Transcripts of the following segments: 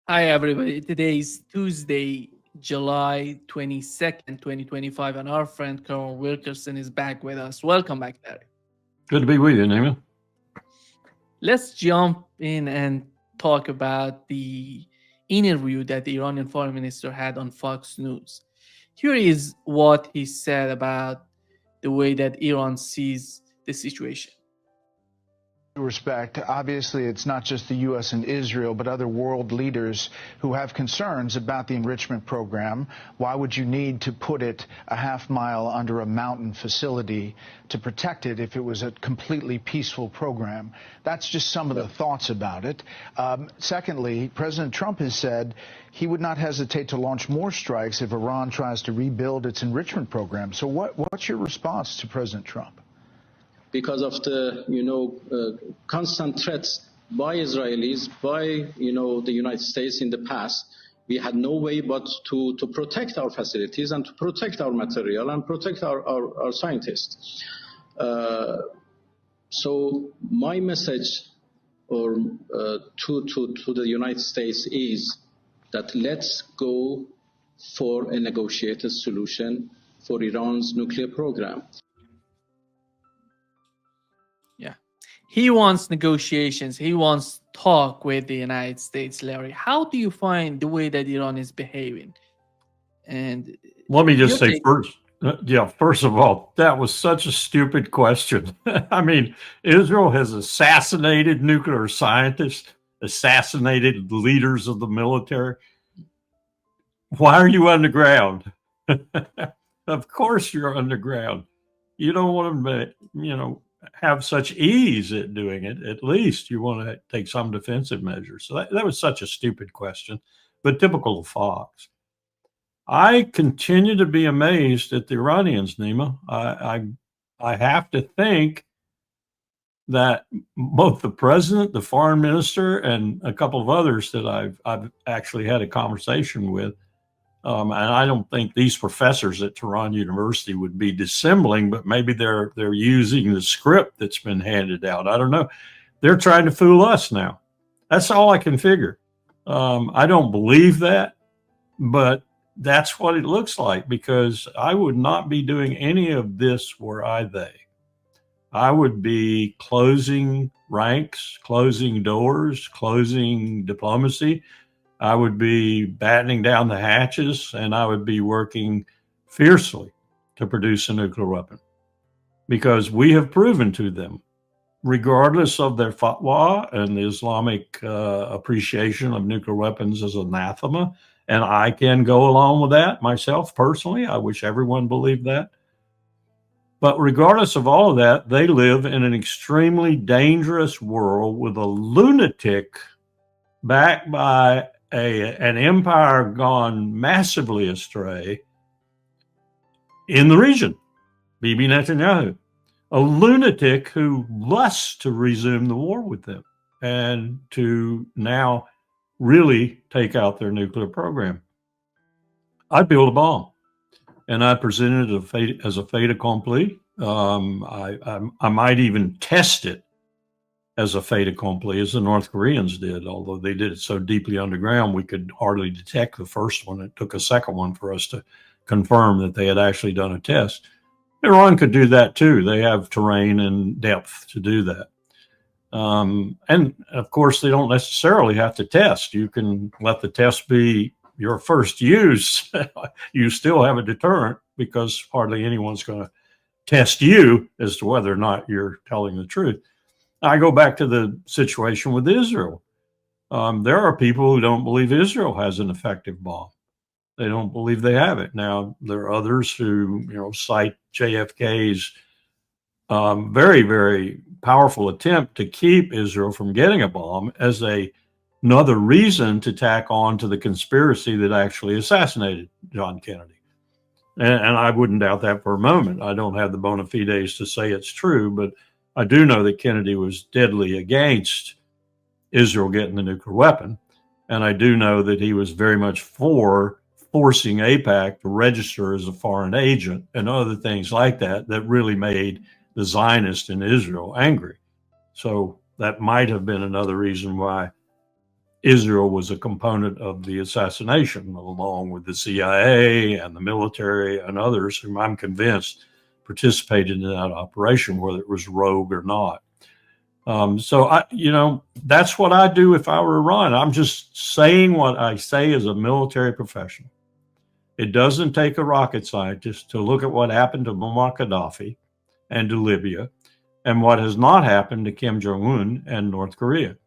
Hi, everybody. Today is Tuesday, July 22nd, 2025, and our friend Carl Wilkerson is back with us. Welcome back, Larry. Good to be with you, Nima. Let's jump in and talk about the interview that the Iranian foreign minister had on Fox News. Here is what he said about the way that Iran sees the situation. Respect. Obviously, it's not just the U.S. and Israel, but other world leaders who have concerns about the enrichment program. Why would you need to put it a half mile under a mountain facility to protect it if it was a completely peaceful program? That's just some of the thoughts about it. Secondly, President Trump has said he would not hesitate to launch more strikes if Iran tries to rebuild its enrichment program. So what's your response to President Trump? Because of the constant threats by Israelis, by the United States in the past, we had no way but to protect our facilities and to protect our material and protect our scientists. So my message to the United States is that let's go for a negotiated solution for Iran's nuclear program. Yeah. He wants negotiations. He wants talk with the United States, Larry. How do you find the way that Iran is behaving? And let me just say first of all, that was such a stupid question. I mean, Israel has assassinated nuclear scientists, assassinated leaders of the military. Why are you underground? Of course you're underground. You don't want to, have such ease at doing it. At least you want to take some defensive measures. So that was such a stupid question, but typical of Fox. I continue to be amazed at the Iranians, Nima. I have to think that both the president, the foreign minister, and a couple of others that I've actually had a conversation with, and I don't think these professors at Tehran University would be dissembling, but maybe they're using the script that's been handed out. I don't know. They're trying to fool us now. That's all I can figure. I don't believe that, but that's what it looks like, because I would not be doing any of this were I they. I would be closing ranks, closing doors, closing diplomacy. I would be battening down the hatches, and I would be working fiercely to produce a nuclear weapon, because we have proven to them, regardless of their fatwa and the Islamic appreciation of nuclear weapons as anathema, and I can go along with that myself personally. I wish everyone believed that. But regardless of all of that, they live in an extremely dangerous world with a lunatic backed by an empire gone massively astray in the region, Bibi Netanyahu, a lunatic who lusts to resume the war with them and to now really take out their nuclear program. I'd build a bomb, and I present it as a fait accompli. I might even test it as a fait accompli, as the North Koreans did, although they did it so deeply underground we could hardly detect the first one. It took a second one for us to confirm that they had actually done a test. Iran could do that too. They have terrain and depth to do that. And of course, they don't necessarily have to test. You can let the test be your first use. You still have a deterrent, because hardly anyone's going to test you as to whether or not you're telling the truth. I go back to the situation with Israel. There are people who don't believe Israel has an effective bomb. They don't believe they have it. Now, there are others who, cite JFK's very, very powerful attempt to keep Israel from getting a bomb as another reason to tack on to the conspiracy that actually assassinated John Kennedy. And I wouldn't doubt that for a moment. I don't have the bona fides to say it's true, but I do know that Kennedy was deadly against Israel getting the nuclear weapon. And I do know that he was very much for forcing AIPAC to register as a foreign agent and other things like that really made the Zionists in Israel angry. So that might have been another reason why Israel was a component of the assassination, along with the CIA and the military and others whom I'm convinced participated in that operation, whether it was rogue or not. That's what I do if I were Iran. I'm just saying what I say as a military professional. It doesn't take a rocket scientist to look at what happened to Muammar Gaddafi and to Libya and what has not happened to Kim Jong-un and North Korea.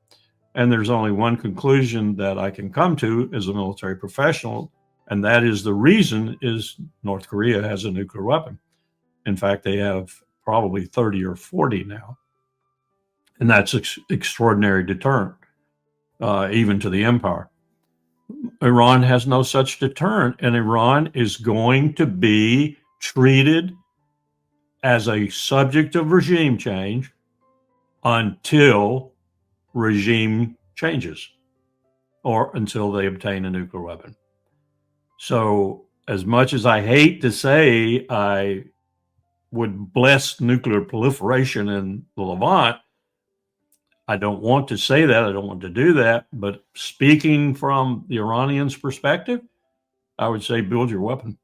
And there's only one conclusion that I can come to as a military professional, and that is the reason is North Korea has a nuclear weapon. In fact, they have probably 30 or 40 now. And that's extraordinary deterrent, even to the empire. Iran has no such deterrent, and Iran is going to be treated as a subject of regime change until regime changes or until they obtain a nuclear weapon. So as much as I hate to say I would bless nuclear proliferation in the Levant, I don't want to say that. I don't want to do that. But speaking from the Iranians' perspective, I would say build your weapon.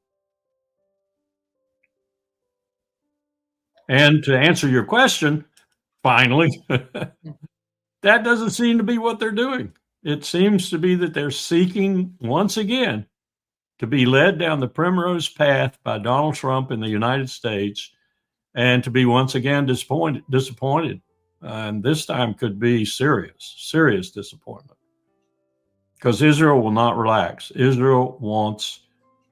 And to answer your question, finally, that doesn't seem to be what they're doing. It seems to be that they're seeking, once again, to be led down the primrose path by Donald Trump in the United States and to be once again disappointed. And this time could be serious disappointment. Because Israel will not relax. Israel wants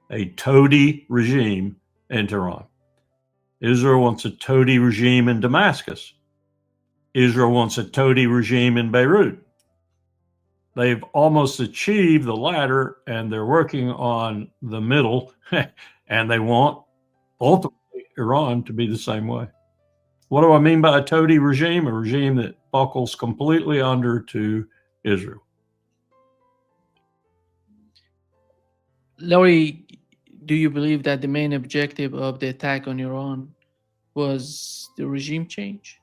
a toady regime in Tehran. Israel wants a toady regime in Damascus. Israel wants a toady regime in Beirut. They've almost achieved the latter, and they're working on the middle, and they want ultimately Iran to be the same way. What do I mean by a toady regime? A regime that buckles completely under to Israel. Larry, do you believe that the main objective of the attack on Iran was the regime change?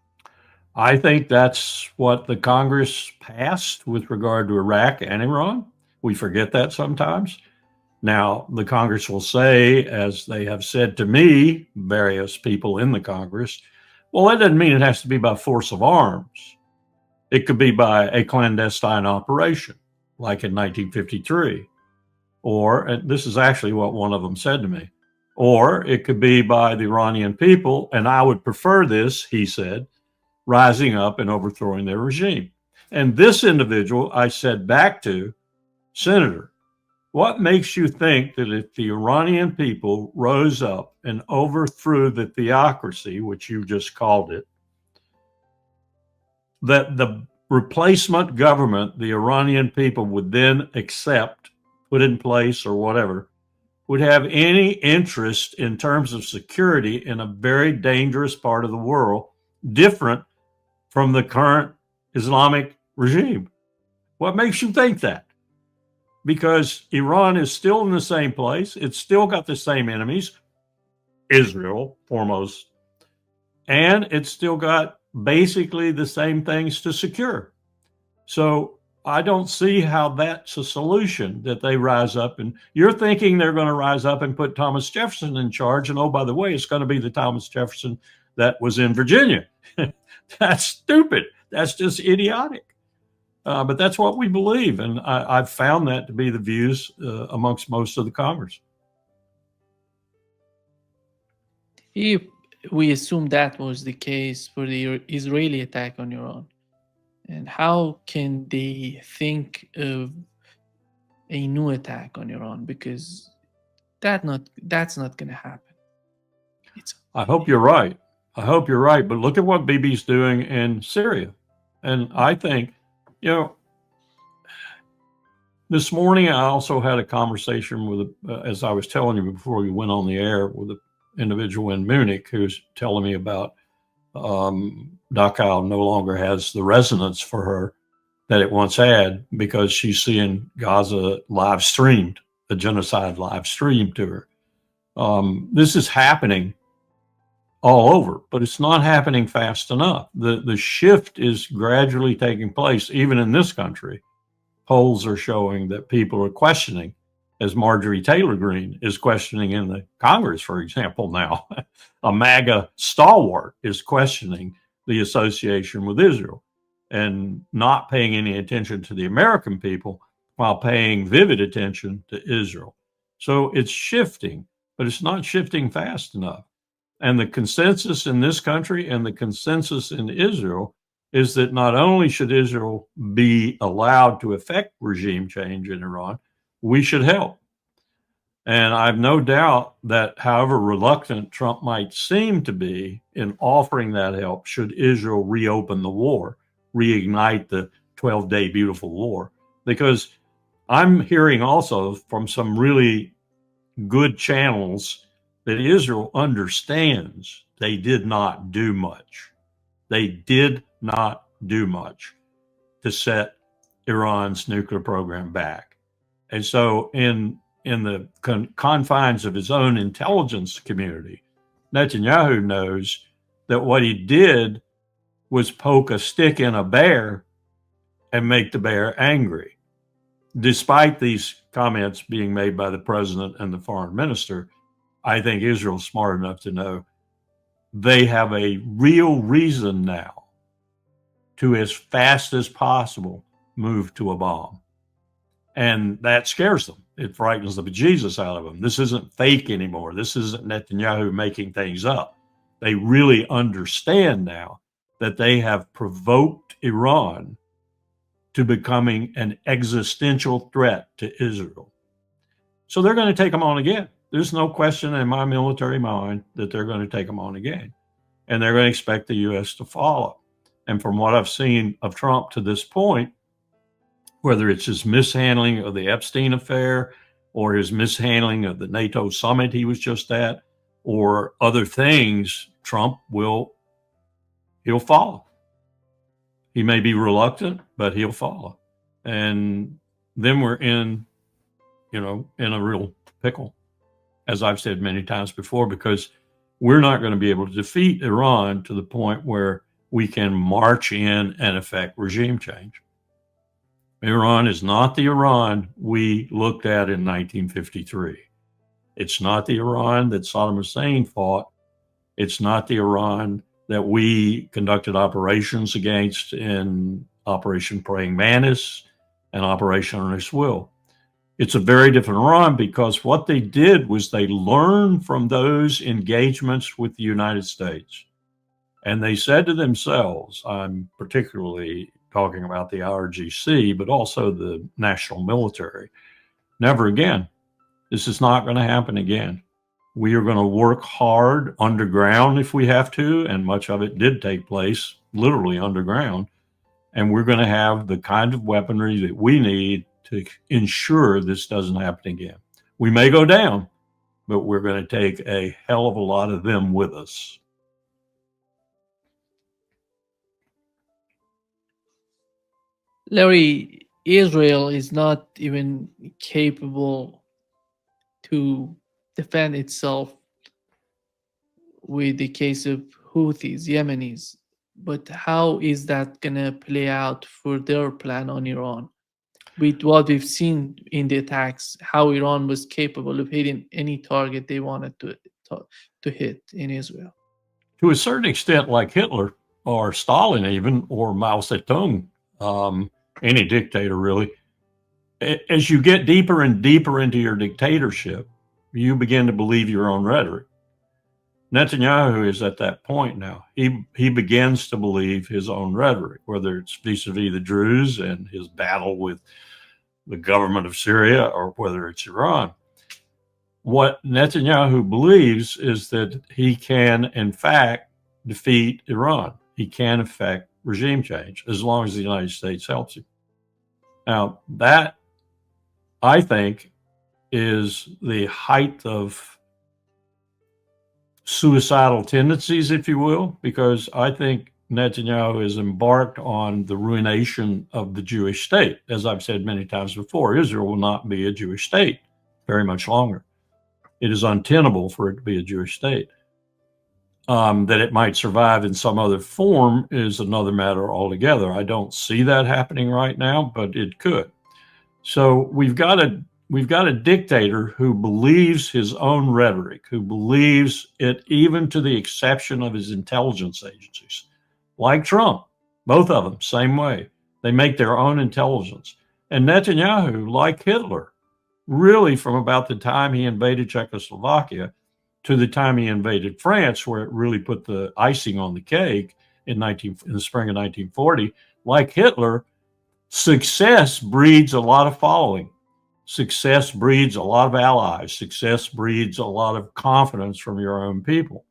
I think that's what the Congress passed with regard to Iraq and Iran. We forget that sometimes. Now, the Congress will say, as they have said to me, various people in the Congress, well, that doesn't mean it has to be by force of arms. It could be by a clandestine operation, like in 1953. Or, and this is actually what one of them said to me, or it could be by the Iranian people, and I would prefer this, he said, rising up and overthrowing their regime. And this individual, I said back to, Senator, what makes you think that if the Iranian people rose up and overthrew the theocracy, which you just called it, that the replacement government the Iranian people would then accept, put in place or whatever, would have any interest in terms of security in a very dangerous part of the world, different from the current Islamic regime? What makes you think that? Because Iran is still in the same place. It's still got the same enemies, Israel foremost, and it's still got basically the same things to secure. So I don't see how that's a solution, that they rise up. And you're thinking they're going to rise up and put Thomas Jefferson in charge. And oh, by the way, it's going to be the Thomas Jefferson that was in Virginia. That's stupid. That's just idiotic. But that's what we believe. And I've found that to be the views amongst most of the Congress. If we assume that was the case for the Israeli attack on Iran, and how can they think of a new attack on Iran? Because that's not going to happen. I hope you're right. I hope you're right. But look at what Bibi's doing in Syria. And I think, you know, this morning I also had a conversation with, as I was telling you before we went on the air, with an individual in Munich who's telling me about Dachau no longer has the resonance for her that it once had, because she's seeing Gaza live streamed, the genocide live streamed to her. This is happening all over, but it's not happening fast enough. The shift is gradually taking place, even in this country, polls are showing that people are questioning, as Marjorie Taylor Greene is questioning in the Congress, for example, now. A MAGA stalwart is questioning the association with Israel and not paying any attention to the American people while paying vivid attention to Israel. So it's shifting, but it's not shifting fast enough. And the consensus in this country and the consensus in Israel is that not only should Israel be allowed to effect regime change in Iran, we should help. And I have no doubt that however reluctant Trump might seem to be in offering that help, should Israel reopen the war, reignite the 12-day beautiful war, because I'm hearing also from some really good channels that Israel understands they did not do much. They did not do much to set Iran's nuclear program back. And so in the confines of his own intelligence community, Netanyahu knows that what he did was poke a stick in a bear and make the bear angry. Despite these comments being made by the president and the foreign minister, I think Israel's smart enough to know they have a real reason now to, as fast as possible, move to a bomb. And that scares them. It frightens the bejesus out of them. This isn't fake anymore. This isn't Netanyahu making things up. They really understand now that they have provoked Iran to becoming an existential threat to Israel. So they're going to take them on again. There's no question in my military mind that they're going to take them on again. And they're going to expect the U.S. to follow. And from what I've seen of Trump to this point, whether it's his mishandling of the Epstein affair or his mishandling of the NATO summit he was just at, or other things, Trump he'll follow. He may be reluctant, but he'll follow. And then we're in a real pickle, as I've said many times before, because we're not going to be able to defeat Iran to the point where we can march in and effect regime change. Iran is not the Iran we looked at in 1953. It's not the Iran that Saddam Hussein fought. It's not the Iran that we conducted operations against in Operation Praying Mantis and Operation Earnest Will. It's a very different Iran because what they did was they learned from those engagements with the United States. And they said to themselves, I'm particularly talking about the IRGC, but also the national military, never again. This is not going to happen again. We are going to work hard underground if we have to, and much of it did take place literally underground. And we're going to have the kind of weaponry that we need to ensure this doesn't happen again. We may go down, but we're going to take a hell of a lot of them with us. Larry, Israel is not even capable to defend itself with the case of Houthis, Yemenis. But how is that going to play out for their plan on Iran? With what we've seen in the attacks, how Iran was capable of hitting any target they wanted to hit in Israel. To a certain extent, like Hitler or Stalin even, or Mao Zedong, any dictator really, as you get deeper and deeper into your dictatorship, you begin to believe your own rhetoric. Netanyahu is at that point now. He begins to believe his own rhetoric, whether it's vis-a-vis the Druze and his battle with the government of Syria or whether it's Iran. What Netanyahu believes is that he can, in fact, defeat Iran. He can effect regime change as long as the United States helps him. Now, that, I think, is the height of suicidal tendencies, if you will, because I think Netanyahu has embarked on the ruination of the Jewish state. As I've said many times before, Israel will not be a Jewish state very much longer. It is untenable for it to be a Jewish state. That it might survive in some other form is another matter altogether. I don't see that happening right now, but it could. So we've got a dictator who believes his own rhetoric, who believes it even to the exception of his intelligence agencies, like Trump. Both of them, same way. They make their own intelligence. And Netanyahu, like Hitler, really from about the time he invaded Czechoslovakia to the time he invaded France, where it really put the icing on the cake in the spring of 1940, like Hitler, success breeds a lot of following. Success breeds a lot of allies. Success breeds a lot of confidence from your own people.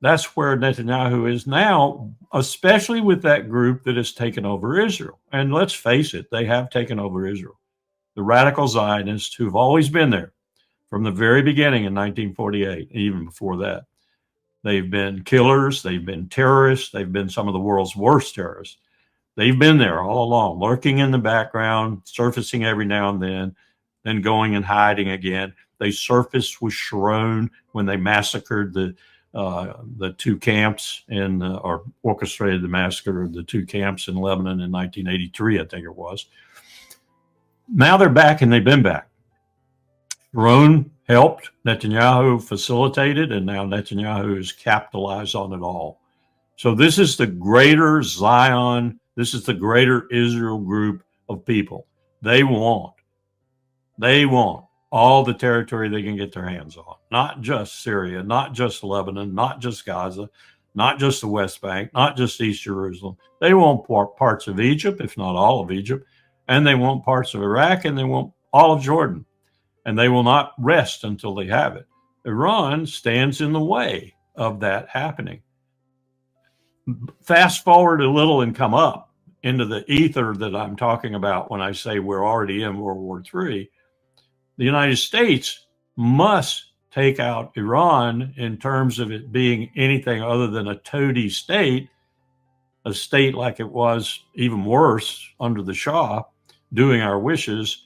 That's where Netanyahu is now, especially with that group that has taken over Israel. And let's face it, they have taken over Israel. The radical Zionists who've always been there from the very beginning in 1948, even before that. They've been killers, they've been terrorists, they've been some of the world's worst terrorists. They've been there all along, lurking in the background, surfacing every now and then going and hiding again. They surfaced with Sharon when they massacred the two camps or orchestrated the massacre of the two camps in Lebanon in 1983, I think it was. Now they're back, and they've been back. Sharon helped, Netanyahu facilitated, and now Netanyahu has capitalized on it all. So this is the greater Zion, this is the greater Israel group of people. They want all the territory they can get their hands on, not just Syria, not just Lebanon, not just Gaza, not just the West Bank, not just East Jerusalem. They want parts of Egypt, if not all of Egypt, and they want parts of Iraq, and they want all of Jordan, and they will not rest until they have it. Iran stands in the way of that happening. Fast forward a little and come up into the ether that I'm talking about when I say we're already in World War III. The United States must take out Iran in terms of it being anything other than a toady state, a state like it was, even worse, under the Shah, doing our wishes.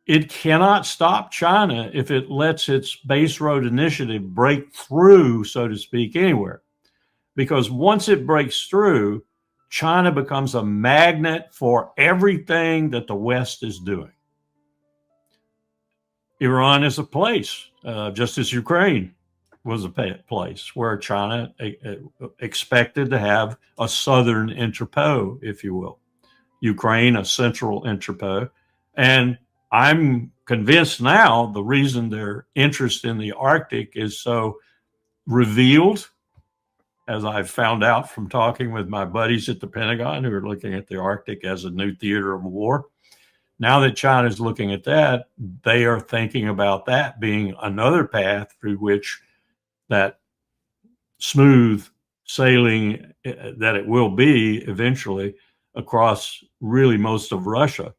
It cannot stop China if it lets its base road initiative break through, so to speak, anywhere. Because once it breaks through, China becomes a magnet for everything that the West is doing. Iran is a place, just as Ukraine was a place where China expected to have a southern entrepot, if you will. Ukraine, a central entrepot. And I'm convinced now the reason their interest in the Arctic is so revealed, as I've found out from talking with my buddies at the Pentagon who are looking at the Arctic as a new theater of war. Now that China's looking at that, they are thinking about that being another path through which that smooth sailing that it will be eventually across really most of Russia,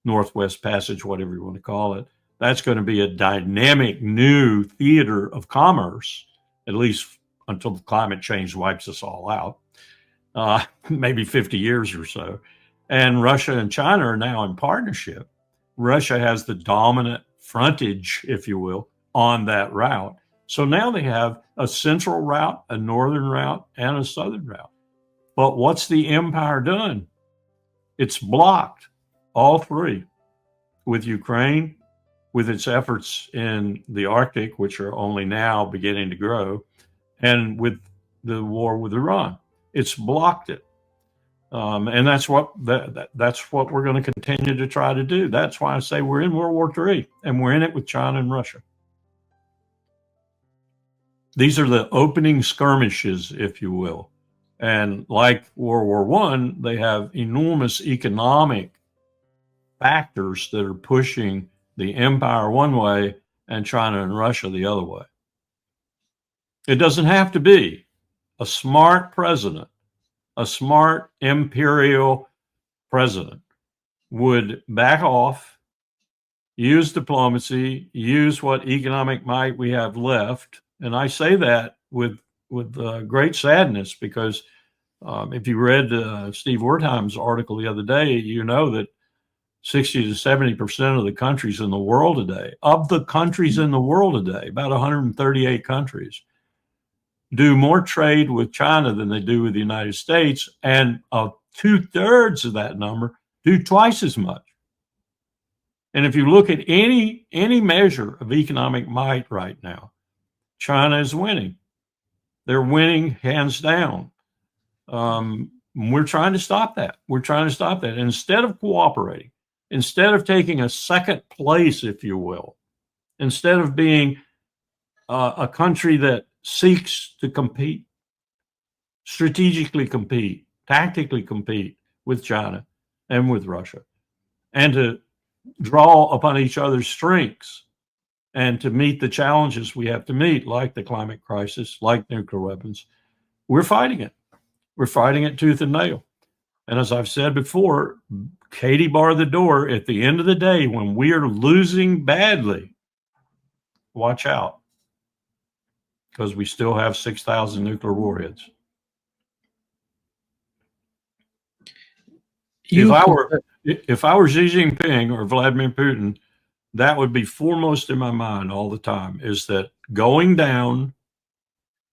Northwest Passage, whatever you want to call it, that's going to be a dynamic new theater of commerce, at least until climate change wipes us all out, maybe 50 years or so. And Russia and China are now in partnership. Russia has the dominant frontage, if you will, on that route. So now they have a central route, a northern route, and a southern route. But what's the empire done? It's blocked all three, with Ukraine, with its efforts in the Arctic, which are only now beginning to grow, and with the war with Iran. It's blocked it. And that's what we're going to continue to try to do. That's why I say we're in World War III, and we're in it with China and Russia. These are the opening skirmishes, if you will. And like World War I, they have enormous economic factors that are pushing the empire one way and China and Russia the other way. It doesn't have to be. A smart president, a smart imperial president would back off, use diplomacy, use what economic might we have left. And I say that with great sadness because if you read Steve Wertheim's article the other day, you know that 60 to 70% of the countries in the world today, about 138 countries, do more trade with China than they do with the United States, and 2/3 of that number do twice as much And if you look at any measure of economic might right now, China is winning. They're winning hands down. We're trying to stop that. We're trying to stop that. Instead of cooperating, instead of taking a second place, if you will, instead of being a country that seeks to compete, strategically compete, tactically compete with China and with Russia, and to draw upon each other's strengths and to meet the challenges we have to meet, like the climate crisis, like nuclear weapons, we're fighting it. We're fighting it tooth and nail. And as I've said before, Katie bar the door, at the end of the day, when we are losing badly, watch out, because we still have 6,000 nuclear warheads. If I were Xi Jinping or Vladimir Putin, that would be foremost in my mind all the time, is that going down,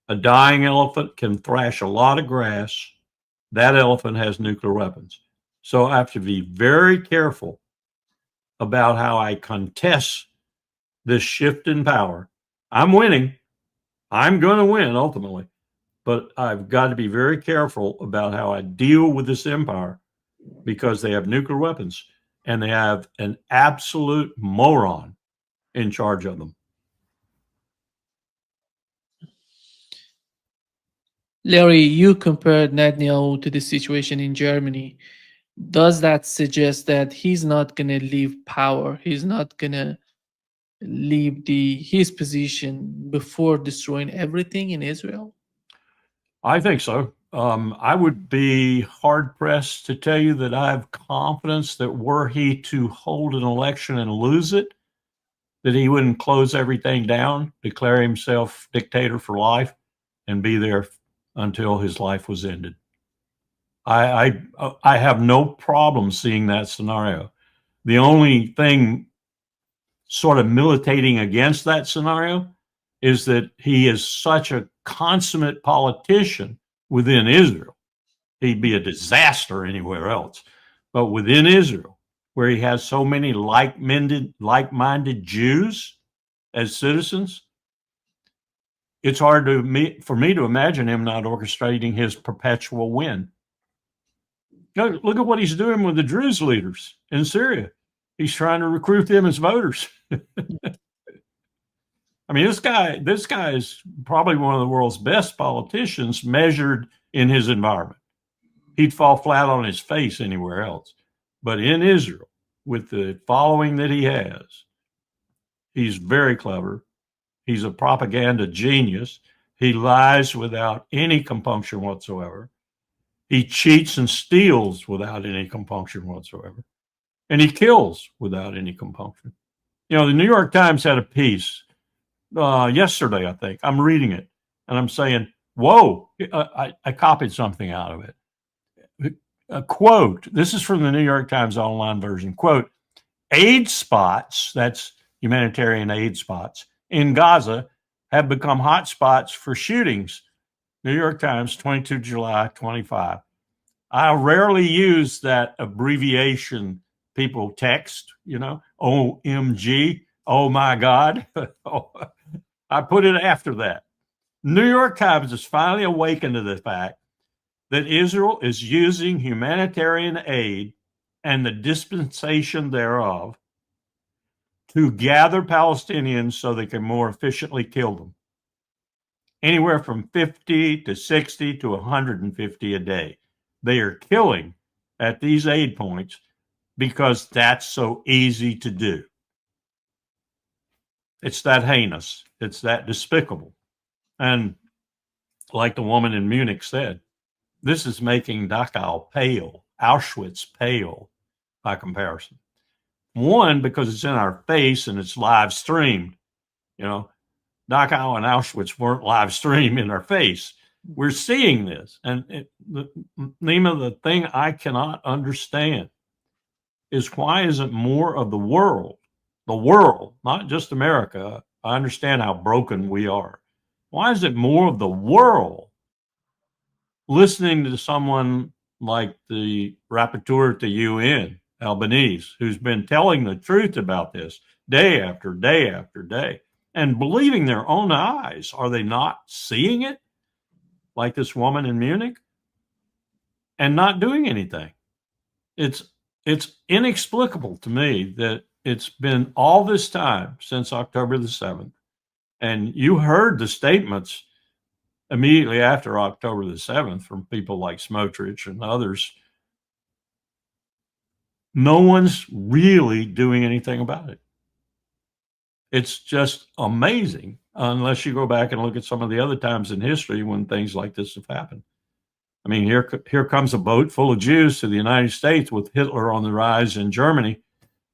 a dying elephant can thrash a lot of grass. That elephant has nuclear weapons. So I have to be very careful about how I contest this shift in power. I'm winning. I'm going to win ultimately. But I've got to be very careful about how I deal with this empire, because they have nuclear weapons and they have an absolute moron in charge of them. Larry, you compared Netanyahu to the situation in Germany. Does that suggest that he's not going to leave power? He's not going to leave his position before destroying everything in Israel? I think so. I would be hard pressed to tell you that I have confidence that were he to hold an election and lose it, that he wouldn't close everything down, declare himself dictator for life, and be there until his life was ended. I have no problem seeing that scenario. The only thing sort of militating against that scenario is that he is such a consummate politician within Israel. He'd be a disaster anywhere else. But within Israel, where he has so many like-minded Jews as citizens, it's hard for me to imagine him not orchestrating his perpetual win. Look at what he's doing with the Druze leaders in Syria. He's trying to recruit them as voters. I mean, this guy is probably one of the world's best politicians measured in his environment. He'd fall flat on his face anywhere else. But in Israel, with the following that he has, he's very clever. He's a propaganda genius. He lies without any compunction whatsoever. He cheats and steals without any compunction whatsoever. And he kills without any compunction. You know, the New York Times had a piece yesterday, I think. I'm reading it, and I'm saying, whoa, I copied something out of it. A quote, this is from the New York Times online version, quote, aid spots, that's humanitarian aid spots, in Gaza have become hot spots for shootings. New York Times, 22 July 25. I rarely use that abbreviation people text, you know, OMG, oh my God. I put it after that. New York Times has finally awakened to the fact that Israel is using humanitarian aid and the dispensation thereof to gather Palestinians so they can more efficiently kill them. Anywhere from 50 to 60 to 150 a day. They are killing at these aid points because that's so easy to do. It's that heinous. It's that despicable. And like the woman in Munich said, this is making Dachau pale, Auschwitz pale by comparison. One, because it's in our face and it's live streamed. You know, Dachau and Auschwitz weren't live streamed in our face. We're seeing this. And Nima, the thing I cannot understand is why isn't more of the world, not just America, I understand how broken we are. Why is it more of the world listening to someone like the rapporteur at the UN Albanese, who's been telling the truth about this day after day after day and believing their own eyes. Are they not seeing it? Like this woman in Munich, and not doing anything. It's inexplicable to me that it's been all this time since October the 7th. And you heard the statements immediately after October the 7th from people like Smotrich and others. No one's really doing anything about it. It's just amazing, unless you go back and look at some of the other times in history when things like this have happened. I mean, here comes a boat full of Jews to the United States with Hitler on the rise in Germany.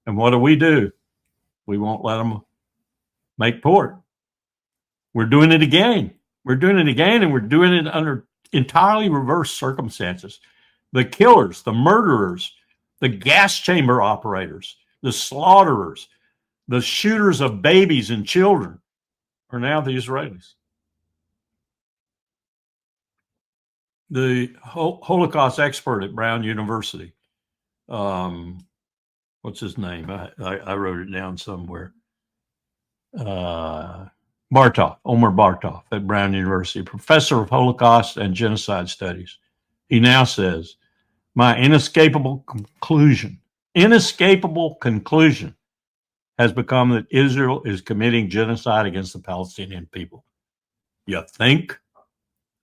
And what do? We won't let them make port. We're doing it again. We're doing it again, and we're doing it under entirely reverse circumstances. The killers, the murderers, the gas chamber operators, the slaughterers, the shooters of babies and children are now the Israelis. The Holocaust expert at Brown University, what's his name? I wrote it down somewhere. Omar Bartov at Brown University, professor of Holocaust and Genocide Studies. He now says, my inescapable conclusion has become that Israel is committing genocide against the Palestinian people. You think?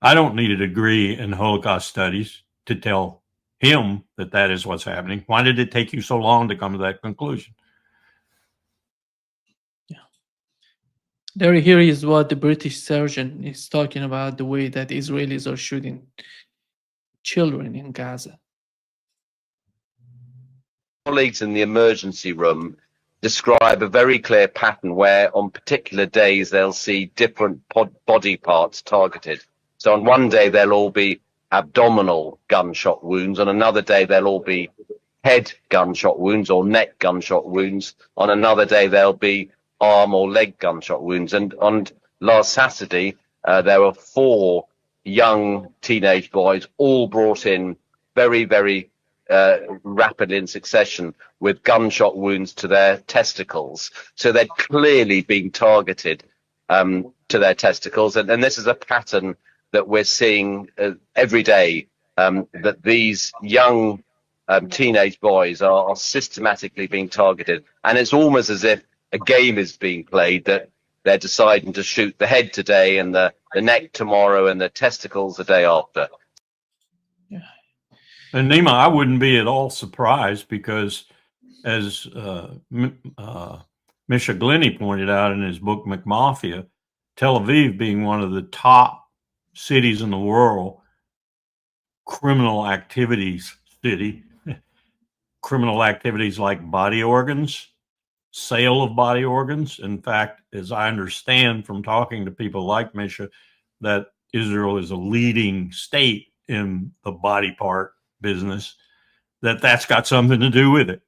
I don't need a degree in Holocaust studies to tell him that that is what's happening. Why did it take you so long to come to that conclusion? Yeah. Larry, here is what the British surgeon is talking about, the way that Israelis are shooting children in Gaza. Colleagues in the emergency room describe a very clear pattern where on particular days they'll see different body parts targeted. So on one day there'll all be abdominal gunshot wounds, on another day there'll all be head gunshot wounds or neck gunshot wounds, on another day there'll be arm or leg gunshot wounds. And on last Saturday there were 4 young teenage boys all brought in very, very rapidly in succession with gunshot wounds to their testicles. So they're clearly being targeted to their testicles. And this is a pattern that we're seeing every day, that these young teenage boys are systematically being targeted. And it's almost as if a game is being played, that they're deciding to shoot the head today and the neck tomorrow and the testicles the day after. Yeah. And Nima, I wouldn't be at all surprised because, as Misha Glenny pointed out in his book McMafia, Tel Aviv being one of the top cities in the world, criminal activities city, criminal activities like body organs, sale of body organs. In fact, as I understand from talking to people like Misha, that Israel is a leading state in the body part business, that's got something to do with it.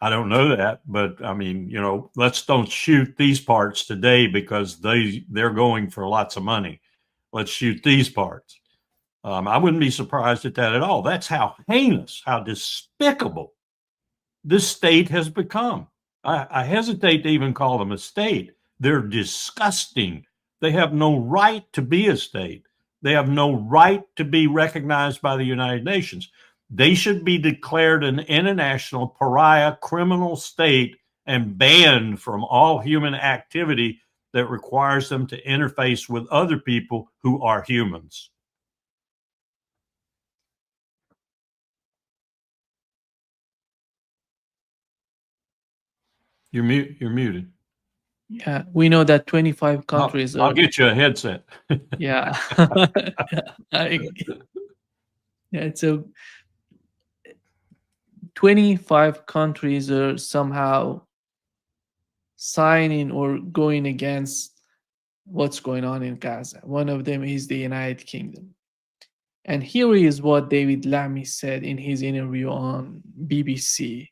I don't know that, but I mean, you know, let's don't shoot these parts today because they're going for lots of money. Let's shoot these parts. I wouldn't be surprised at that at all. That's how heinous, how despicable this state has become. I hesitate to even call them a state. They're disgusting. They have no right to be a state. They have no right to be recognized by the United Nations. They should be declared an international pariah criminal state and banned from all human activity that requires them to interface with other people who are humans. You're muted. Yeah, we know that 25 countries. I'll get you a headset. Yeah. Yeah, so 25 countries are somehow signing or going against what's going on in Gaza. One of them is the United Kingdom. And here is what David Lammy said in his interview on BBC.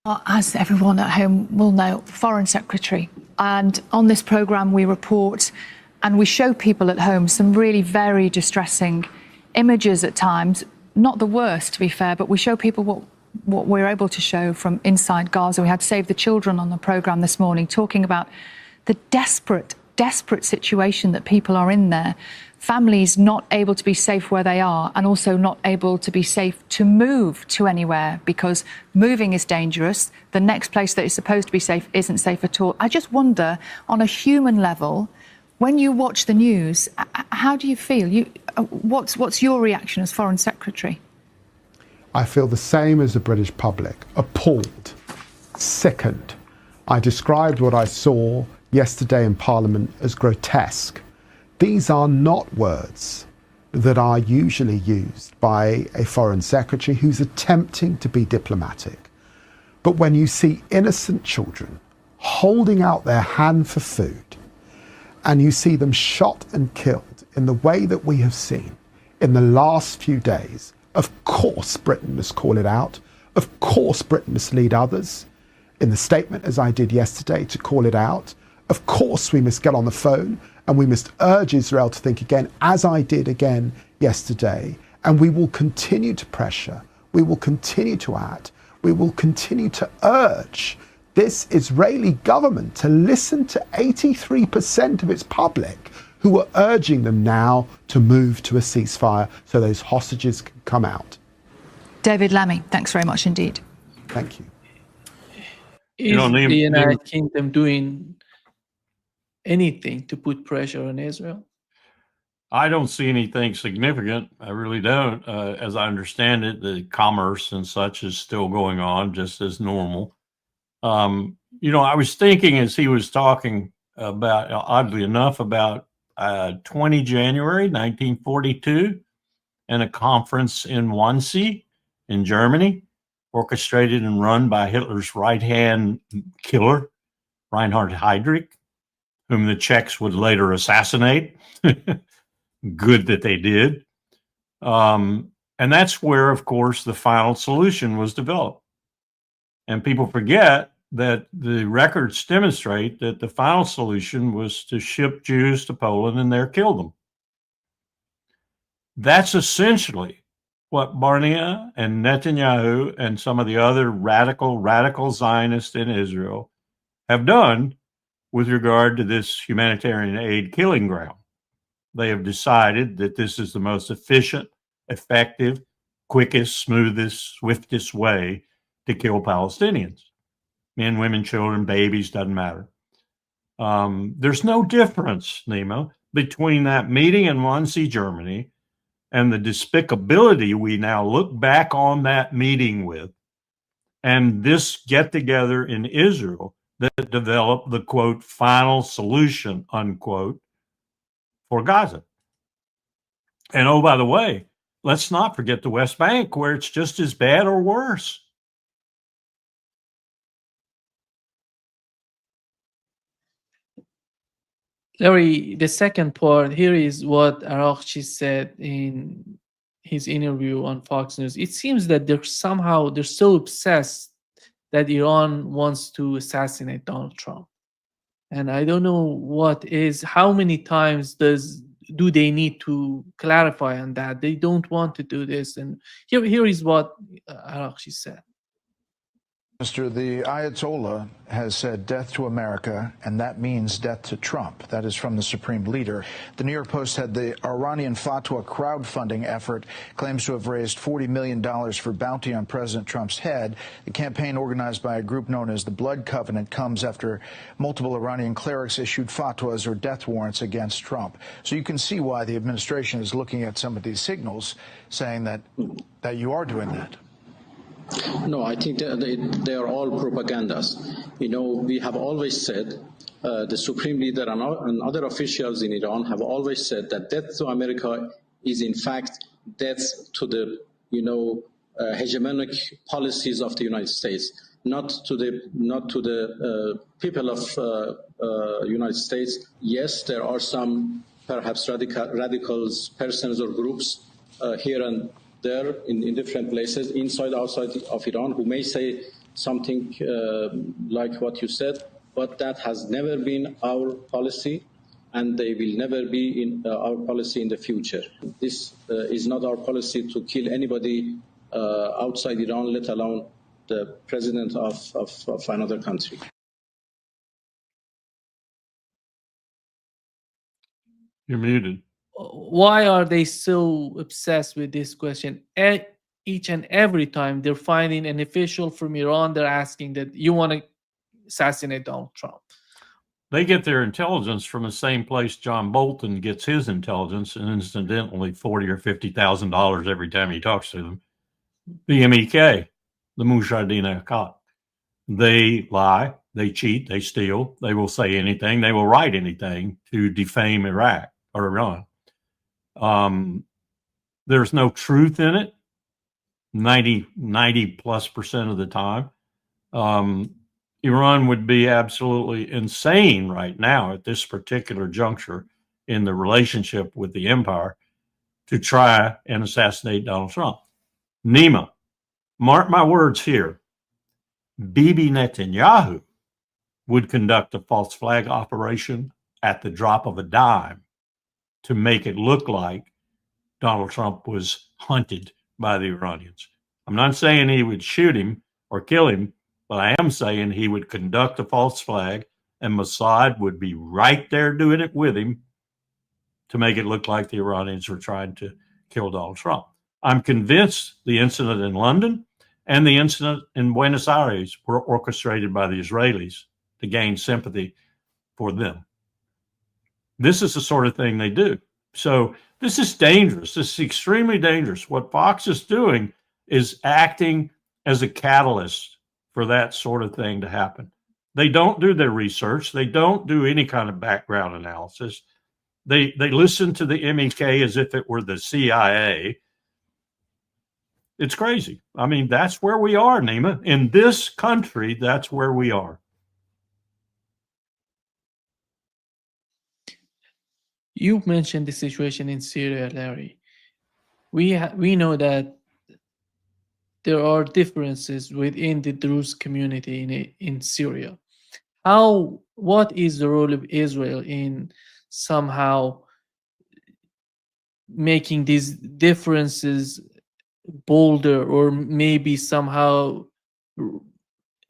As everyone at home will know, Foreign Secretary. And on this programme, we report and we show people at home some really very distressing images at times, not the worst, to be fair, but we show people what we're able to show from inside Gaza. We had Save the Children on the programme this morning talking about the desperate situation that people are in there. Families not able to be safe where they are, and also not able to be safe to move to anywhere because moving is dangerous. The next place that is supposed to be safe isn't safe at all. I just wonder, on a human level, when you watch the news, how do you feel? What's your reaction as Foreign Secretary? I feel the same as the British public, appalled, sickened. I described what I saw yesterday in Parliament as grotesque. These are not words that are usually used by a Foreign Secretary who's attempting to be diplomatic. But when you see innocent children holding out their hand for food, and you see them shot and killed in the way that we have seen in the last few days, of course Britain must call it out. Of course Britain must lead others in the statement, as I did yesterday, to call it out. Of course we must get on the phone and we must urge Israel to think again, as I did again yesterday. And we will continue to pressure. We will continue to act. We will continue to urge this Israeli government to listen to 83% of its public who are urging them now to move to a ceasefire so those hostages can come out. David Lammy, thanks very much indeed. Thank you. Is the United Kingdom doing anything to put pressure on Israel? I don't see anything significant. I really don't. As I understand it, the commerce and such is still going on just as normal. I was thinking as he was talking about, oddly enough, about 20 January 1942 and a conference in Wannsee in Germany, orchestrated and run by Hitler's right-hand killer, Reinhard Heydrich, whom the Czechs would later assassinate. Good that they did. And that's where, of course, the final solution was developed. And people forget that the records demonstrate that the final solution was to ship Jews to Poland and there kill them. That's essentially what Barnea and Netanyahu and some of the other radical Zionists in Israel have done with regard to this humanitarian aid killing ground. They have decided that this is the most efficient, effective, quickest, smoothest, swiftest way to kill Palestinians. Men, women, children, babies, doesn't matter. There's no difference, Nima, between that meeting in Wannsee, Germany, and the despicability we now look back on that meeting with, and this get-together in Israel that developed the, quote, final solution, unquote, for Gaza. And oh, by the way, let's not forget the West Bank, where it's just as bad or worse. Larry, the second part here is what Araghchi said in his interview on Fox News. It seems that they're so obsessed that Iran wants to assassinate Donald Trump. And I don't know how many times do they need to clarify on that? They don't want to do this. And here is what Araghchi said. Mr. The Ayatollah has said death to America, and that means death to Trump. That is from the Supreme Leader. The New York Post had the Iranian fatwa crowdfunding effort, claims to have raised $40 million for bounty on President Trump's head. The campaign, organized by a group known as the Blood Covenant, comes after multiple Iranian clerics issued fatwas or death warrants against Trump. So you can see why the administration is looking at some of these signals, saying that you are doing that. No, I think they are all propagandas. We have always said, the Supreme Leader and other officials in Iran have always said that death to America is in fact death to the, hegemonic policies of the United States, not to the people of United States. Yes, there are some perhaps radicals, persons or groups here and there in different places, inside, outside of Iran, who may say something like what you said, but that has never been our policy. and they will never be in our policy in the future. This is not our policy to kill anybody outside Iran, let alone the president of another country. You're muted. Why are they so obsessed with this question? Each and every time they're finding an official from Iran, they're asking that you want to assassinate Donald Trump. They get their intelligence from the same place John Bolton gets his intelligence, and incidentally, $40,000 or $50,000 every time he talks to them. The MEK, the Mujahideen Akat. They lie, they cheat, they steal, they will say anything, they will write anything to defame Iraq or Iran. There's no truth in it 90+% of the time. Iran would be absolutely insane right now at this particular juncture in the relationship with the empire to try and assassinate Donald Trump. Nima, mark my words here, Bibi Netanyahu would conduct a false flag operation at the drop of a dime to make it look like Donald Trump was hunted by the Iranians. I'm not saying he would shoot him or kill him, but I am saying he would conduct a false flag and Mossad would be right there doing it with him to make it look like the Iranians were trying to kill Donald Trump. I'm convinced the incident in London and the incident in Buenos Aires were orchestrated by the Israelis to gain sympathy for them. This is the sort of thing they do. So this is dangerous. This is extremely dangerous. What Fox is doing is acting as a catalyst for that sort of thing to happen. They don't do their research. They don't do any kind of background analysis. They listen to the MEK as if it were the CIA. It's crazy. I mean, that's where we are, Nima. In this country, that's where we are. You mentioned the situation in Syria, Larry. We know that there are differences within the Druze community in Syria. What is the role of Israel in somehow making these differences bolder, or maybe somehow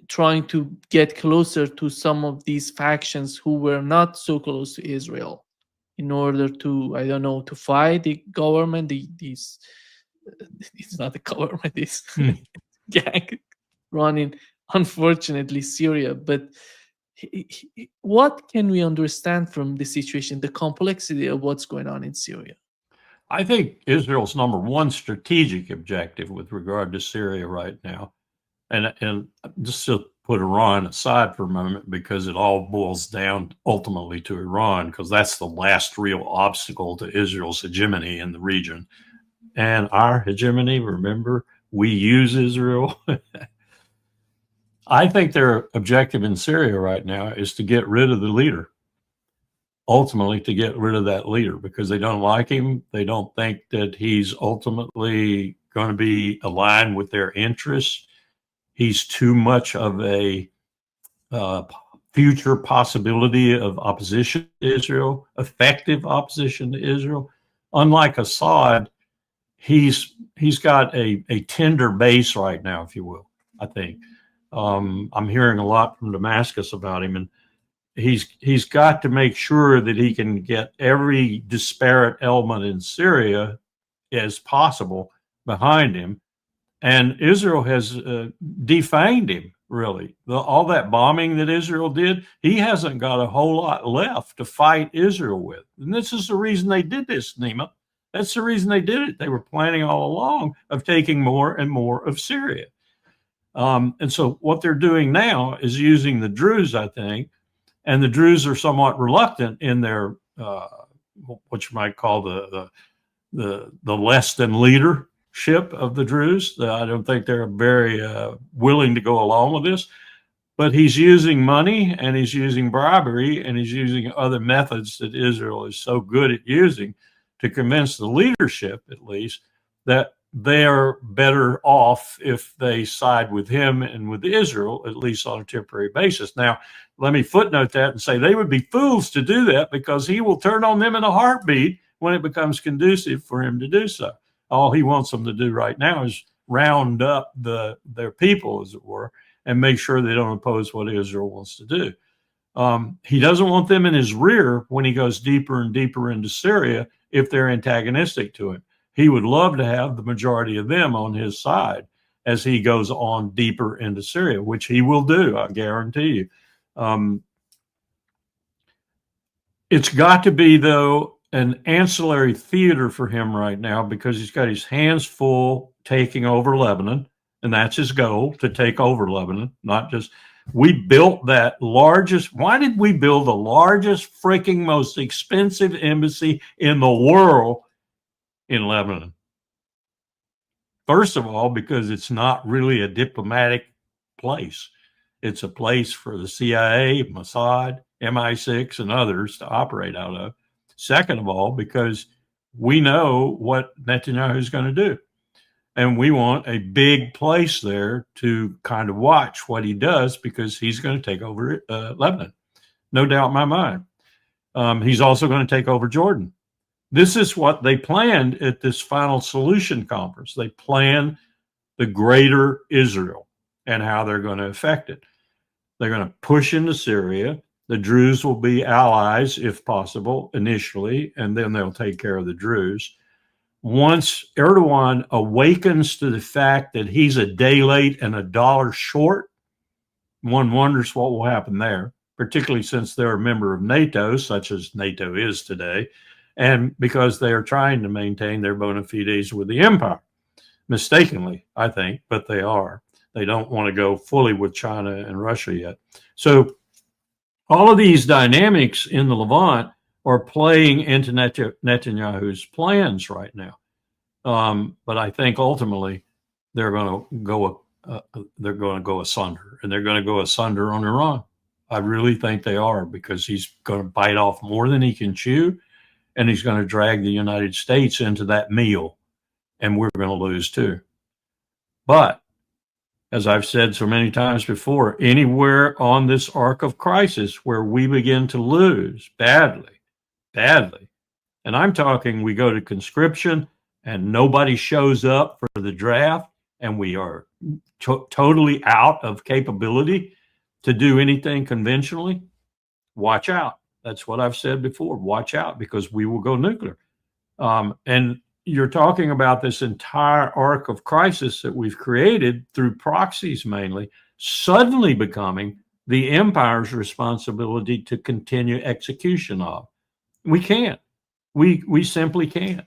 trying to get closer to some of these factions who were not so close to Israel in order to, I don't know, to fight the government, it's not the government, this gang running, unfortunately, Syria. But what can we understand from the situation, the complexity of what's going on in Syria? I think Israel's number one strategic objective with regard to Syria right now, and just to put Iran aside for a moment, because it all boils down ultimately to Iran, because that's the last real obstacle to Israel's hegemony in the region. And our hegemony, remember, we use Israel. I think their objective in Syria right now is to get rid of the leader. Ultimately, to get rid of that leader, because they don't like him. They don't think that he's ultimately going to be aligned with their interests. He's too much of a future possibility of opposition to Israel, effective opposition to Israel. Unlike Assad, he's got a tender base right now, if you will, I think. I'm hearing a lot from Damascus about him, and he's got to make sure that he can get every disparate element in Syria as possible behind him. And Israel has defamed him, really. All that bombing that Israel did, he hasn't got a whole lot left to fight Israel with. And this is the reason they did this, Nima. That's the reason they did it. They were planning all along of taking more and more of Syria. And so what they're doing now is using the Druze, I think, and the Druze are somewhat reluctant in their what you might call the less than leadership of the Druze. I don't think they're very willing to go along with this. But he's using money, and he's using bribery, and he's using other methods that Israel is so good at using to convince the leadership, at least, that they're better off if they side with him and with Israel, at least on a temporary basis. Now, let me footnote that and say they would be fools to do that, because he will turn on them in a heartbeat when it becomes conducive for him to do so. All he wants them to do right now is round up their people, as it were, and make sure they don't oppose what Israel wants to do. He doesn't want them in his rear when he goes deeper and deeper into Syria if they're antagonistic to him. He would love to have the majority of them on his side as he goes on deeper into Syria, which he will do, I guarantee you. It's got to be, though, an ancillary theater for him right now, because he's got his hands full taking over Lebanon, and that's his goal, to take over Lebanon, not just... We built that largest... Why did we build the largest, freaking most expensive embassy in the world in Lebanon? First of all, because it's not really a diplomatic place. It's a place for the CIA, Mossad, MI6, and others to operate out of. Second of all, because we know what Netanyahu is going to do. And we want a big place there to kind of watch what he does, because he's going to take over Lebanon. No doubt in my mind. He's also going to take over Jordan. This is what they planned at this final solution conference. They planned the greater Israel and how they're going to affect it. They're going to push into Syria. The Druze will be allies, if possible, initially, and then they'll take care of the Druze. Once Erdogan awakens to the fact that he's a day late and a dollar short, one wonders what will happen there, particularly since they're a member of NATO, such as NATO is today, and because they are trying to maintain their bona fides with the empire. Mistakenly, I think, but they are. They don't want to go fully with China and Russia yet. So all of these dynamics in the Levant are playing into Netanyahu's plans right now. But I think ultimately they're going to go asunder, and they're going to go asunder on Iran. I really think they are, because he's going to bite off more than he can chew, and he's going to drag the United States into that meal, and we're going to lose too. But as I've said so many times before, anywhere on this arc of crisis where we begin to lose badly, and I'm talking we go to conscription and nobody shows up for the draft, and we are totally out of capability to do anything conventionally, watch out. That's what I've said before. Watch out, because we will go nuclear. And you're talking about this entire arc of crisis that we've created through proxies mainly, suddenly becoming the empire's responsibility to continue execution of. We can't. We simply can't.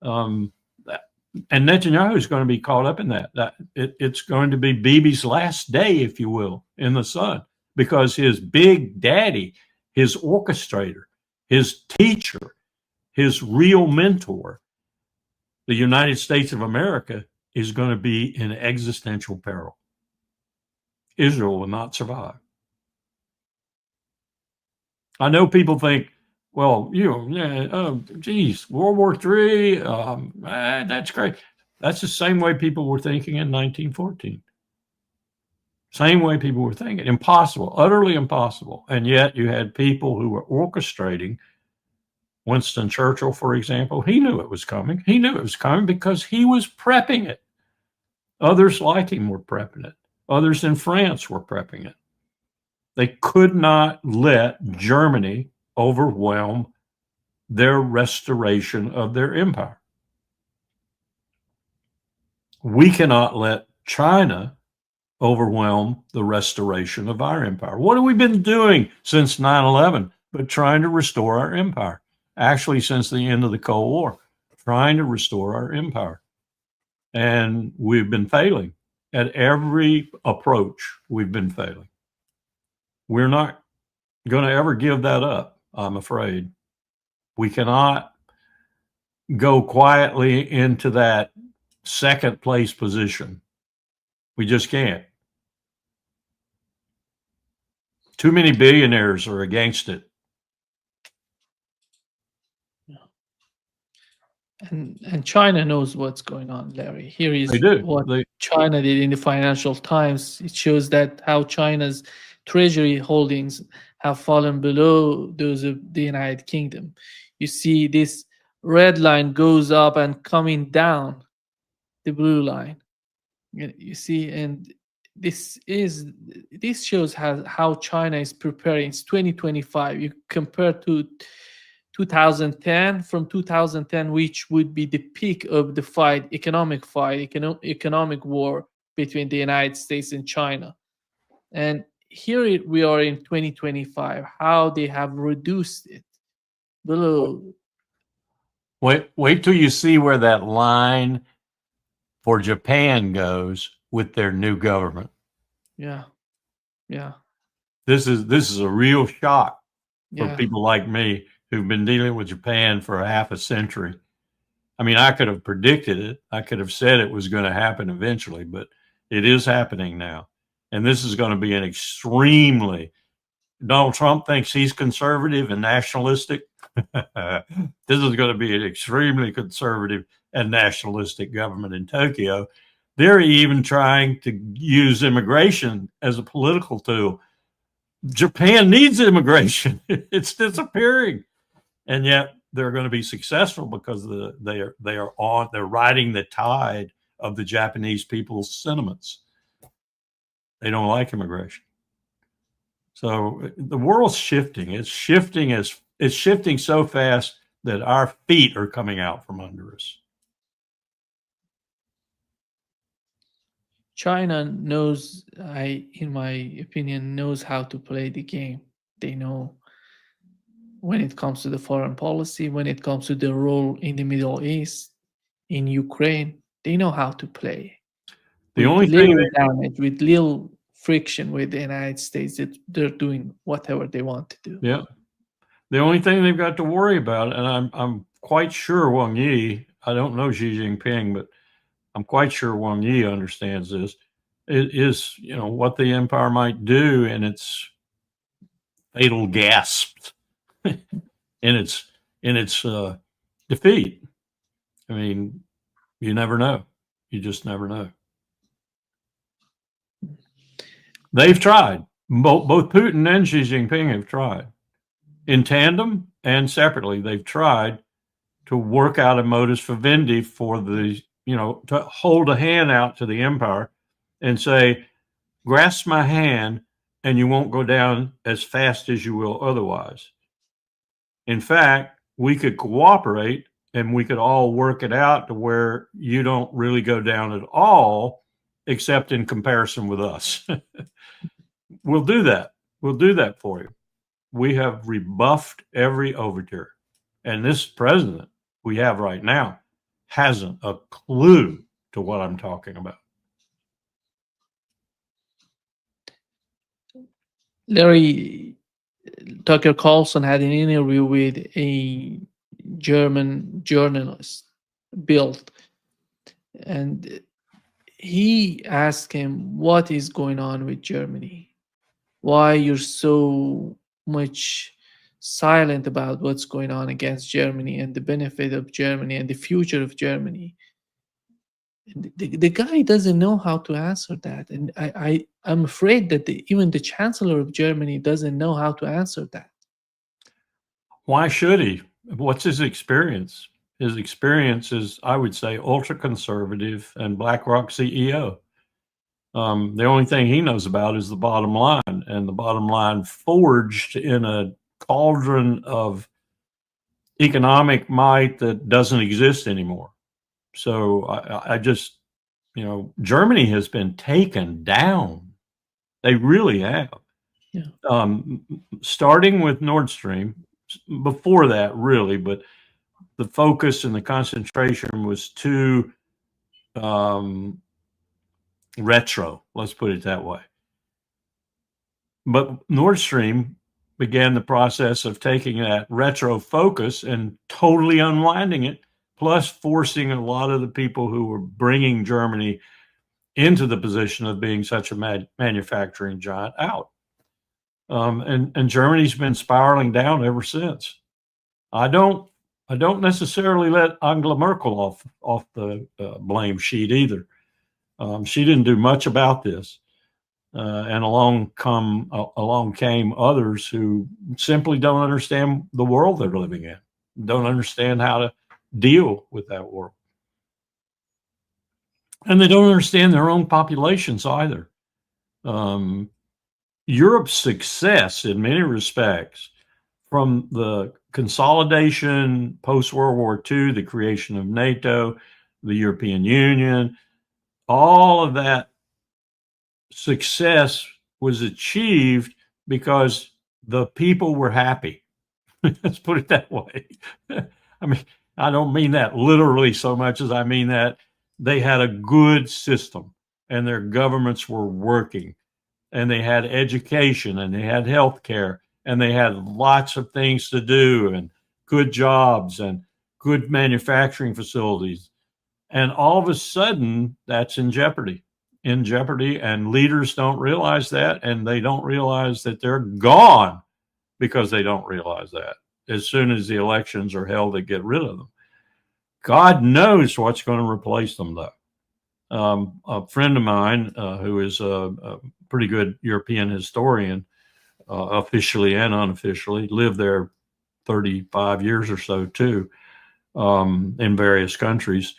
And Netanyahu is going to be caught up in that. It's going to be Bibi's last day, if you will, in the sun, because his big daddy, his orchestrator, his teacher, his real mentor, the United States of America, is going to be in existential peril. Israel will not survive. I know people think, well, geez, World War III, that's great. That's the same way people were thinking in 1914. Same way people were thinking. Impossible, utterly impossible. And yet you had people who were orchestrating. Winston Churchill, for example, he knew it was coming. He knew it was coming because he was prepping it. Others like him were prepping it. Others in France were prepping it. They could not let Germany overwhelm their restoration of their empire. We cannot let China overwhelm the restoration of our empire. What have we been doing since 9/11 but trying to restore our empire? Actually, since the end of the Cold War, trying to restore our empire. And we've been failing. At every approach, we've been failing. We're not going to ever give that up, I'm afraid. We cannot go quietly into that second place position. We just can't. Too many billionaires are against it. And China knows what's going on, Larry. Here They is do. what China did in the Financial Times. It shows that how China's treasury holdings have fallen below those of the United Kingdom. You see this red line goes up and coming down the blue line. You see, and this shows how China is preparing. It's 2025. You compare to 2010, from 2010, which would be the peak of the economic war between the United States and China. And here we are in 2025, how they have reduced it below. Wait till you see where that line for Japan goes with their new government. Yeah. This is a real shock for Yeah. people like me who've been dealing with Japan for half a century. I mean, I could have predicted it. I could have said it was going to happen eventually, but it is happening now. And this is going to be an extremely, Donald Trump thinks he's conservative and nationalistic. This is going to be an extremely conservative and nationalistic government in Tokyo. They're even trying to use immigration as a political tool. Japan needs immigration. It's disappearing. And yet they're going to be successful because they're riding the tide of the Japanese people's sentiments. They don't like immigration. So the world's shifting. It's shifting so fast that our feet are coming out from under us. China knows, in my opinion, knows how to play the game. They know when it comes to the foreign policy, when it comes to the role in the Middle East, in Ukraine, they know how to play. The with only little thing damage, with little friction with the United States, they're doing whatever they want to do. Yeah. The only thing they've got to worry about, and I'm quite sure Wang Yi, I don't know Xi Jinping, but I'm quite sure Wang Yi understands this, is what the empire might do in its fatal gasps in its defeat. I mean, you never know. You just never know. They've tried. Both Putin and Xi Jinping have tried. In tandem and separately, they've tried to work out a modus vivendi for to hold a hand out to the empire and say, grasp my hand and you won't go down as fast as you will otherwise. In fact, we could cooperate and we could all work it out to where you don't really go down at all, except in comparison with us. We'll do that. We'll do that for you. We have rebuffed every overture. And this president we have right now hasn't a clue to what I'm talking about. Larry, Tucker Carlson had an interview with a German journalist, Bild, and he asked him, what is going on with Germany? Why you're so much silent about what's going on against Germany and the benefit of Germany and the future of Germany? The guy doesn't know how to answer that. And I'm afraid that even the Chancellor of Germany doesn't know how to answer that. Why should he? What's his experience? His experience is, I would say, ultra-conservative and BlackRock CEO. The only thing he knows about is the bottom line, and the bottom line forged in a cauldron of economic might that doesn't exist anymore. So I just, Germany has been taken down. They really have. Yeah. Starting with Nord Stream, before that, really, but the focus and the concentration was too retro, let's put it that way. But Nord Stream began the process of taking that retro focus and totally unwinding it, plus forcing a lot of the people who were bringing Germany into the position of being such a manufacturing giant out. And Germany's been spiraling down ever since. I don't I don't necessarily let Angela Merkel off the blame sheet either. She didn't do much about this. And along came others who simply don't understand the world they're living in, don't understand how to deal with that world. And they don't understand their own populations either. Europe's success in many respects, from the consolidation post-World War II, the creation of NATO, the European Union, all of that success was achieved because the people were happy. Let's put it that way. I mean, I don't mean that literally so much as I mean that they had a good system and their governments were working and they had education and they had health care and they had lots of things to do and good jobs and good manufacturing facilities. And all of a sudden, that's in jeopardy, and leaders don't realize that, and they don't realize that they're gone because they don't realize that. As soon as the elections are held, they get rid of them. God knows what's going to replace them, though. A friend of mine who is a pretty good European historian, officially and unofficially, lived there 35 years or so too, in various countries,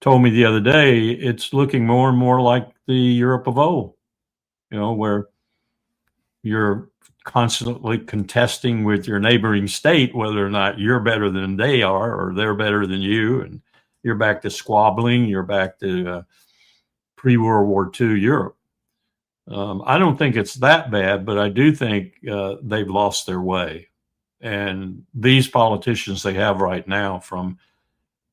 told me the other day it's looking more and more like the Europe of old, where you're constantly contesting with your neighboring state whether or not you're better than they are or they're better than you, and you're back to squabbling, you're back to pre-World War II Europe. I don't think it's that bad, but I do think they've lost their way. And these politicians they have right now, from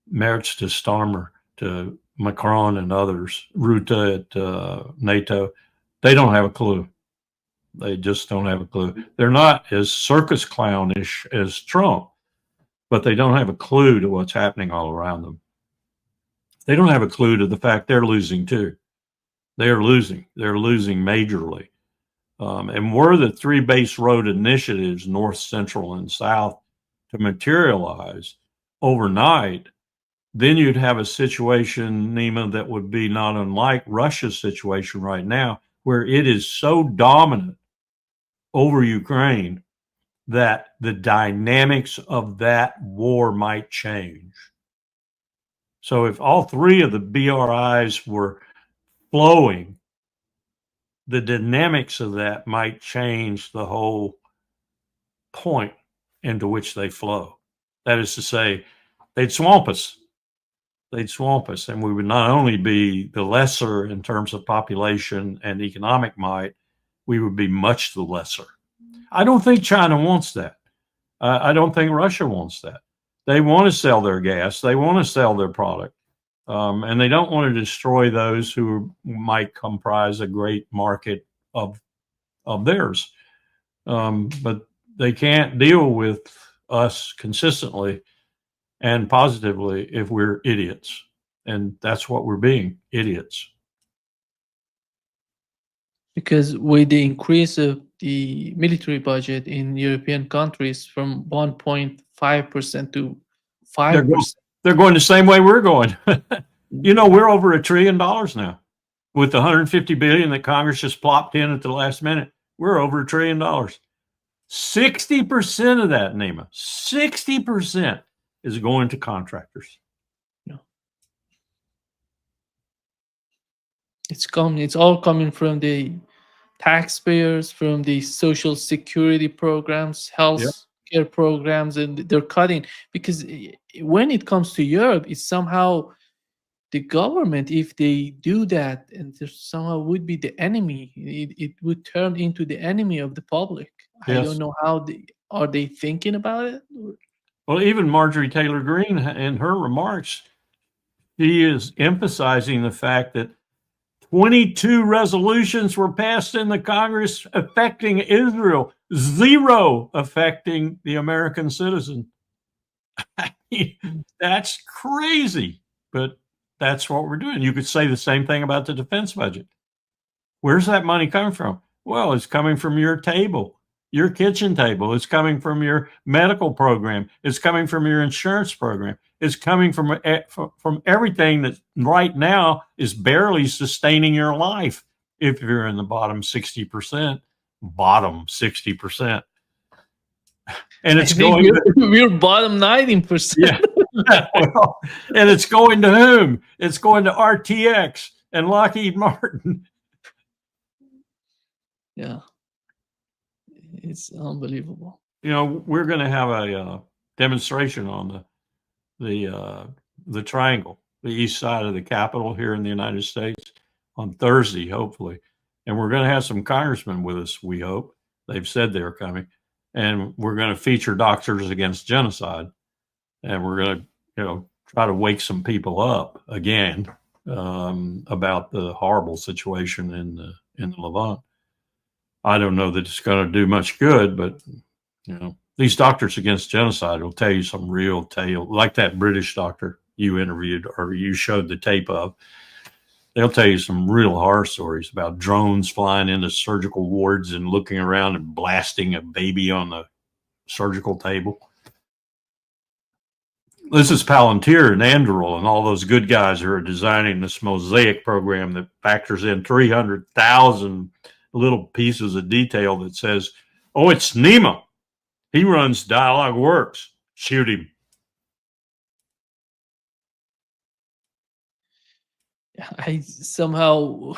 Merz to Starmer to Macron and others, Rutte at NATO, they don't have a clue. They just don't have a clue. They're not as circus clownish as Trump, but they don't have a clue to what's happening all around them. They don't have a clue to the fact they're losing too. They're losing. They're losing majorly. And were the three base road initiatives, North, Central, and South, to materialize overnight, then you'd have a situation, Nima, that would be not unlike Russia's situation right now, where it is so dominant over Ukraine that the dynamics of that war might change. So if all three of the BRIs were flowing, the dynamics of that might change the whole point into which they flow. That is to say, they'd swamp us. They'd swamp us, and we would not only be the lesser in terms of population and economic might, we would be much the lesser. I don't think China wants that. I don't think Russia wants that. They want to sell their gas. They want to sell their product. And they don't want to destroy those who might comprise a great market of theirs. But they can't deal with us consistently and positively if we're idiots. And that's what we're being, idiots. Because with the increase of the military budget in European countries from 1.5% to 5%. They're going the same way we're going. We're over $1 trillion now. With the $150 billion that Congress just plopped in at the last minute, we're over $1 trillion. 60% of that, Nima, 60% is going to contractors. No. It's all coming from the taxpayers, from the social security programs, health care programs, and they're cutting. Because when it comes to Europe, it's somehow the government, if they do that, and there somehow would be the enemy, it would turn into the enemy of the public. Yes. I don't know how are they thinking about it? Well, even Marjorie Taylor Greene, in her remarks, she is emphasizing the fact that 22 resolutions were passed in the Congress affecting Israel, 0 affecting the American citizen. I mean, that's crazy, but that's what we're doing. You could say the same thing about the defense budget. Where's that money coming from? Well, it's coming from your table. your kitchen table. It's coming from your medical program. It's coming from your insurance program. It's coming from everything that right now is barely sustaining your life. If you're in the bottom 60%, and I it's think going to, we're bottom 19%. yeah. Well, and it's going to whom? It's going to RTX and Lockheed Martin. Yeah, it's unbelievable. You know, we're going to have a demonstration on the triangle, the east side of the Capitol here in the United States on Thursday, hopefully. And we're going to have some congressmen with us, we hope. They've said they're coming. And we're going to feature Doctors Against Genocide. And we're going to, you know, try to wake some people up again about the horrible situation in the Levant. I don't know that it's going to do much good, but, you know, these Doctors Against Genocide will tell you some real tale, like that British doctor you interviewed or you showed the tape of. They'll tell you some real horror stories about drones flying into surgical wards and looking around and blasting a baby on the surgical table. This is Palantir and Anduril and all those good guys who are designing this mosaic program that factors in 300,000 little pieces of detail that says, oh, it's Nemo. He runs Dialogue Works. Shoot him. I somehow,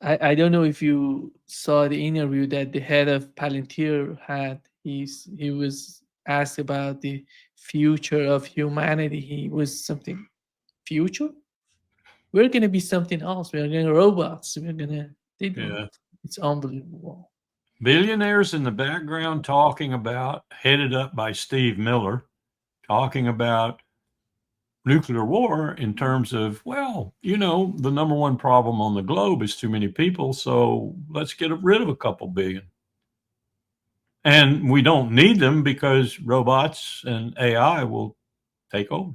I don't know if you saw the interview that the head of Palantir had. He was asked about the future of humanity. He was something, future? We're going to be something else. We're going to robots. We're going to, Yeah. it's unbelievable. Billionaires in the background talking about, headed up by Steve Miller, talking about nuclear war in terms of, well, you know, the number one problem on the globe is too many people, so let's get rid of a couple billion. And we don't need them because robots and AI will take over.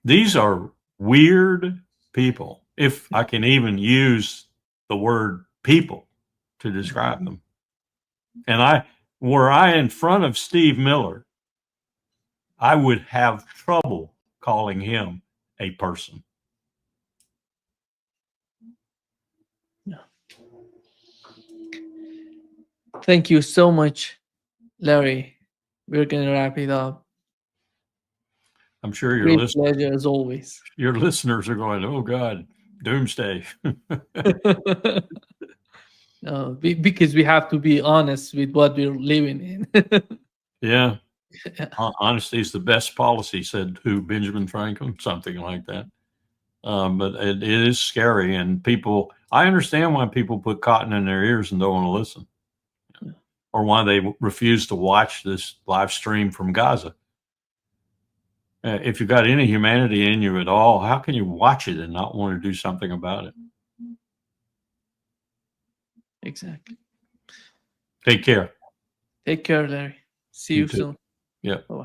These are weird people, if I can even use the word people to describe them. And were I in front of Steve Miller, I would have trouble calling him a person. Yeah. Thank you so much, Larry. We're going to wrap it up. I'm sure Great pleasure as always. Your listeners are going, oh God, doomsday. No, because we have to be honest with what we're living in. Yeah. Honesty is the best policy, said who? Benjamin Franklin, something like that. But it is scary, and people, I understand why people put cotton in their ears and don't want to listen, or why they refuse to watch this live stream from Gaza. If you've got any humanity in you at all, how can you watch it and not want to do something about it? Exactly. Take care. Take care, Larry. See you soon. Yeah. Bye-bye.